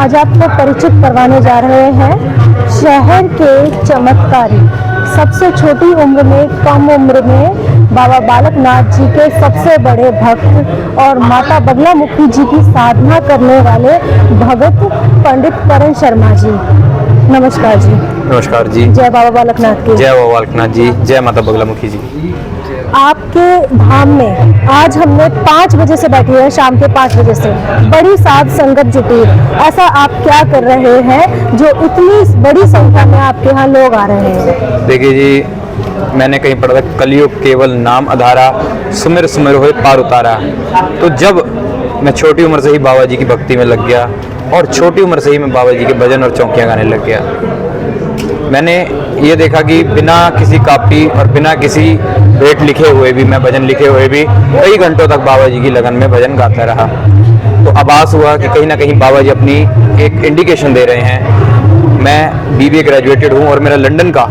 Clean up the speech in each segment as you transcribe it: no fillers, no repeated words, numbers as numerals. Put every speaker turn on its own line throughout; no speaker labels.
आज आपको परिचित करवाने जा रहे हैं शहर के चमत्कारी, सबसे छोटी उम्र में, कम उम्र में बाबा बालकनाथ जी के सबसे बड़े भक्त और माता बगलामुखी जी की साधना करने वाले भगत पंडित करण शर्मा जी। नमस्कार जी।
नमस्कार जी।
जय बाबा बालकनाथ की।
जय बाबा बालकनाथ जी। जय माता बगलामुखी जी।
आपके धाम में आज हमने 5 बजे से बैठी है, शाम के 5 बजे से बड़ी साध संगत जुटी। ऐसा आप क्या कर रहे हैं जो इतनी बड़ी संख्या में आपके यहाँ लोग आ रहे हैं?
देखिए जी, मैंने कहीं पढ़ा था, कलयुग केवल नाम आधारा, सुमिर सुमिर होए पार उतारा। तो जब मैं छोटी उम्र से ही बाबा जी की भक्ति में लग गया और छोटी उम्र से ही मैं बाबा जी के भजन और चौकियाँ गाने लग गया, मैंने ये देखा कि बिना किसी कॉपी और बिना किसी भेंट लिखे हुए भी, मैं भजन लिखे हुए भी कई घंटों तक बाबा जी की लगन में भजन गाता रहा। तो आभास हुआ कि कहीं ना कहीं बाबा जी अपनी एक इंडिकेशन दे रहे हैं। मैं बीबीए ग्रेजुएटेड हूँ और मेरा लंदन का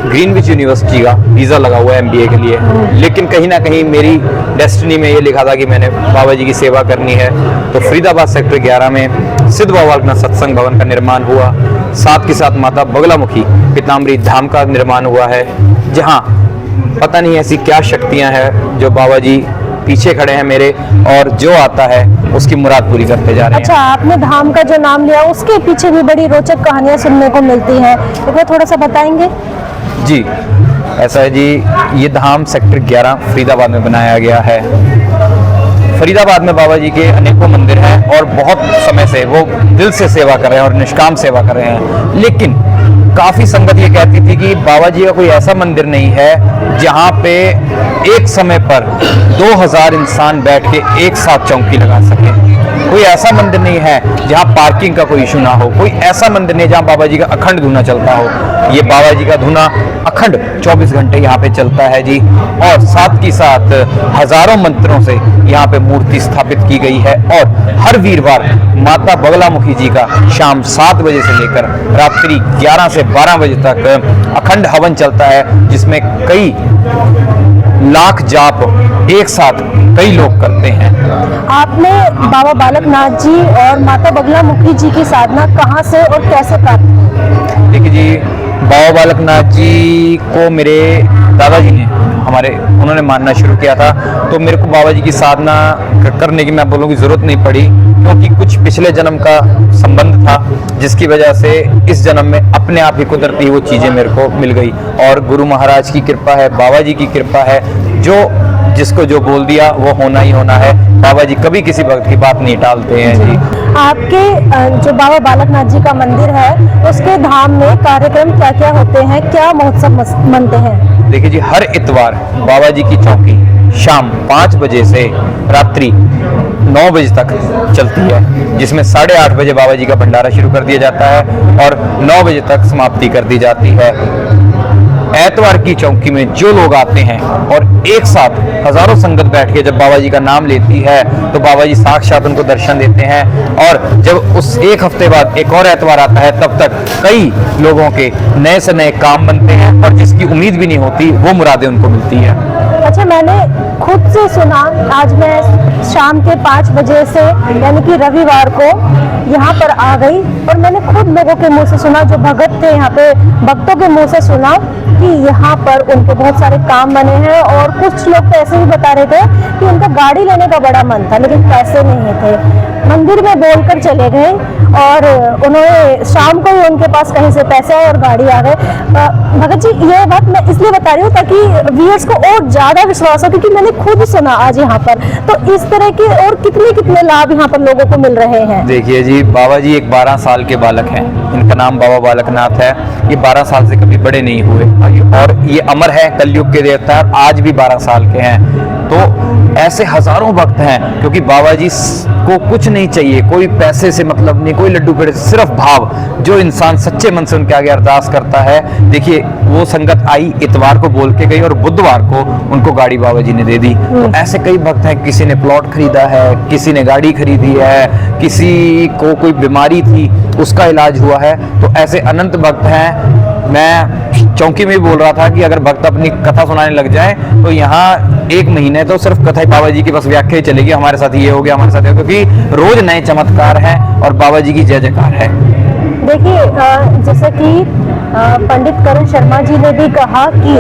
ग्रीनविच यूनिवर्सिटी का वीज़ा लगा हुआ है एमबीए के लिए, लेकिन कहीं ना कहीं मेरी डेस्टिनी में ये लिखा था कि मैंने बाबा जी की सेवा करनी है। तो फरीदाबाद सेक्टर 11 में सिद्ध बाबा बालकनाथ सत्संग भवन का निर्माण हुआ, साथ के साथ माता बगलामुखी पीताम्बरी धाम का निर्माण हुआ है, जहाँ पता नहीं ऐसी क्या शक्तियाँ हैं जो बाबा जी पीछे खड़े हैं मेरे, और जो आता है उसकी मुराद पूरी करते जा रहे हैं।
अच्छा, आपने धाम का जो नाम लिया उसके पीछे भी बड़ी रोचक कहानियां सुनने को मिलती हैं, एक बार थोड़ा सा बताएंगे?
जी, ऐसा है जी, ये धाम सेक्टर 11 फरीदाबाद में बनाया गया है। फरीदाबाद में बाबा जी के अनेकों मंदिर हैं और बहुत समय से वो दिल से सेवा कर रहे हैं और निष्काम सेवा कर रहे हैं, लेकिन काफ़ी संगत ये कहती थी कि बाबा जी का कोई ऐसा मंदिर नहीं है जहाँ पे एक समय पर 2000 इंसान बैठ के एक साथ चौकी लगा सके। कोई ऐसा मंदिर नहीं है जहाँ पार्किंग का कोई इशू ना हो। कोई ऐसा मंदिर नहीं जहाँ बाबा जी का अखंड धुना चलता हो। ये बाबा जी का धुना अखंड 24 घंटे यहाँ पे चलता है जी, और साथ ही साथ हजारों मंत्रों से यहाँ पे मूर्ति स्थापित की गई है। और हर वीरवार माता बगलामुखी जी का शाम 7 बजे से लेकर रात्रि 11 से 12 बजे तक अखंड हवन चलता है, जिसमें कई लाख जाप एक साथ कई लोग करते हैं।
आपने बाबा बालकनाथ जी और माता बगलामुखी जी की साधना कहाँ से और कैसे प्राप्त की?
देखिए जी, बाबा बालकनाथ जी को मेरे दादाजी ने उन्होंने मानना शुरू किया था, तो मेरे को बाबा जी की साधना करने की, मैं बोलूँ की जरूरत नहीं पड़ी, क्योंकि कुछ पिछले जन्म का संबंध था जिसकी वजह से इस जन्म में अपने आप ही कुदरती वो चीज़ें मेरे को मिल गई। और गुरु महाराज की कृपा है, बाबा जी की कृपा है, जो जिसको जो बोल दिया वो होना ही होना है। बाबा जी कभी किसी भक्त की बात नहीं टालते हैं जी।
आपके जो बाबा बालकनाथ जी का मंदिर है उसके धाम में कार्यक्रम क्या क्या होते हैं, क्या महोत्सव मनते हैं?
देखिए जी, हर इतवार बाबा जी की चौकी शाम 5 बजे से रात्रि 9 बजे तक चलती है, जिसमें 8:30 बजे बाबा जी का भंडारा शुरू कर दिया जाता है और 9 बजे तक समाप्ति कर दी जाती है। ऐतवार की चौकी में जो लोग आते हैं और एक साथ हजारों संगत बैठ के जब बाबा जी का नाम लेती है तो बाबा जी साक्षात उनको दर्शन देते हैं, और जब उस एक हफ्ते बाद एक और ऐतवार आता है तब तक कई लोगों के नए से नए काम बनते हैं और जिसकी उम्मीद भी नहीं होती वो मुरादें उनको मिलती है।
अच्छा, मैंने खुद से सुना, आज मैं शाम के 5 बजे से यानी कि रविवार को यहाँ पर आ गई और मैंने खुद लोगों के मुंह से सुना, जो भगत थे यहाँ पे, भक्तों के मुंह से सुना कि यहाँ पर उनके बहुत सारे काम बने हैं। और कुछ लोग तो ऐसे भी बता रहे थे कि उनका गाड़ी लेने का बड़ा मन था लेकिन पैसे नहीं थे। मंदिर में बोलकर चले गए और उन्होंने शाम को ही उनके पास कहीं से पैसे आए और गाड़ी आ गए। भगत जी, ये बात मैं इसलिए बता रही हूँ ताकि व्यूअर्स को और ज्यादा विश्वास हो, क्योंकि मैंने खुद सुना आज यहाँ पर। तो इस तरह के और कितने लाभ यहाँ पर लोगों को मिल रहे हैं?
देखिए जी, बाबा जी एक 12 साल के बालक हैं, इनका नाम बाबा बालकनाथ है। ये 12 साल से कभी बड़े नहीं हुए और ये अमर है, कलयुग के देवता, आज भी 12 साल के हैं। तो ऐसे हजारों भक्त हैं, क्योंकि बाबा जी को कुछ नहीं चाहिए, कोई पैसे से मतलब नहीं, कोई लड्डू पेड़े, सिर्फ भाव। जो इंसान सच्चे मन से उनके आगे अरदास करता है, देखिए वो संगत आई, इतवार को बोल के गई और बुधवार को उनको गाड़ी बाबा जी ने दे दी। तो ऐसे कई भक्त हैं, किसी ने प्लॉट खरीदा है, किसी ने गाड़ी खरीदी है, किसी को कोई बीमारी थी उसका इलाज हुआ है। तो ऐसे अनंत भक्त हैं। मैं चौकी में भी बोल रहा था कि अगर भक्त अपनी कथा सुनाने लग जाए तो यहाँ 1 महीने तो सिर्फ कथा ही बाबा जी की बस व्याख्या ही चलेगी, हमारे साथ ये हो गया, हमारे साथ ये, क्योंकि रोज नए चमत्कार हैं और बाबा जी की जय जयकार है।
देखिए जैसा कि पंडित करण शर्मा जी ने भी कहा कि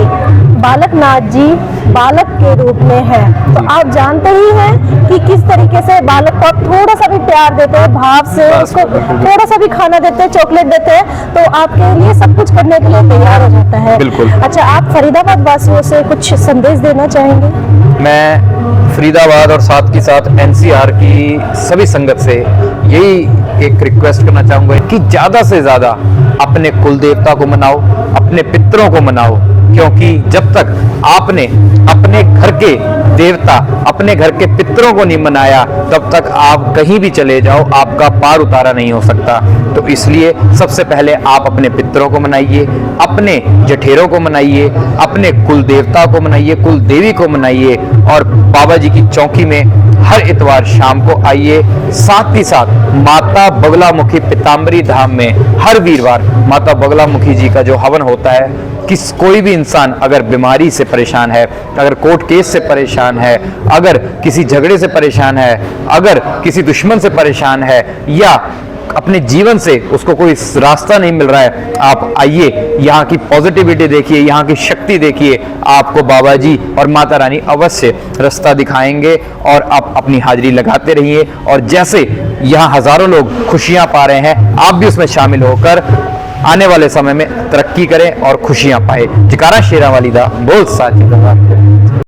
बालकनाथ जी बालक के रूप में है, तो आप जानते ही हैं कि किस तरीके से बालक को आप थोड़ा सा भी प्यार देते हैं, भाव से उसको थोड़ा सा भी खाना देते हैं, चॉकलेट देते हैं, तो आपके लिए सब कुछ करने के लिए तैयार हो जाता है।
बिल्कुल।
अच्छा, आप फरीदाबाद वासियों से कुछ संदेश देना चाहेंगे?
मैं फरीदाबाद और साथ के साथ एनसीआर की सभी संगत से यही एक रिक्वेस्ट करना चाहूंगा कि ज़्यादा से ज़्यादा अपने कुल देवता को मनाओ, अपने पितरों को मनाओ, क्योंकि जब तक आपने अपने घर के देवता, अपने घर के पितरों को नहीं मनाया, तब तक आप कहीं भी चले जाओ आपका पार उतारा नहीं हो सकता। तो इसलिए सबसे पहले आप अपने पितरों को मनाइए, अपने जठेरों को मनाइए, अपने कुल देवता को मनाइए, कुल देवी को मनाइए, और बाबा जी की चौकी में हर इतवार शाम को आइए। साथ ही साथ माता बगलामुखी पीताम्बरी धाम में हर वीरवार माता बगलामुखी जी का जो हवन होता है, कोई भी इंसान अगर बीमारी से परेशान है, अगर कोर्ट केस से परेशान है, अगर किसी झगड़े से परेशान है, अगर किसी दुश्मन से परेशान है, या अपने जीवन से उसको कोई रास्ता नहीं मिल रहा है, आप आइए, यहाँ की पॉजिटिविटी देखिए, यहाँ की शक्ति देखिए, आपको बाबा जी और माता रानी अवश्य रास्ता दिखाएंगे, और आप अपनी हाजिरी लगाते रहिए। और जैसे यहाँ हजारों लोग खुशियाँ पा रहे हैं, आप भी उसमें शामिल होकर आने वाले समय में तरक्की करें और खुशियाँ पाए। जयकारा शेरा वाली दा बोल साची दरबार।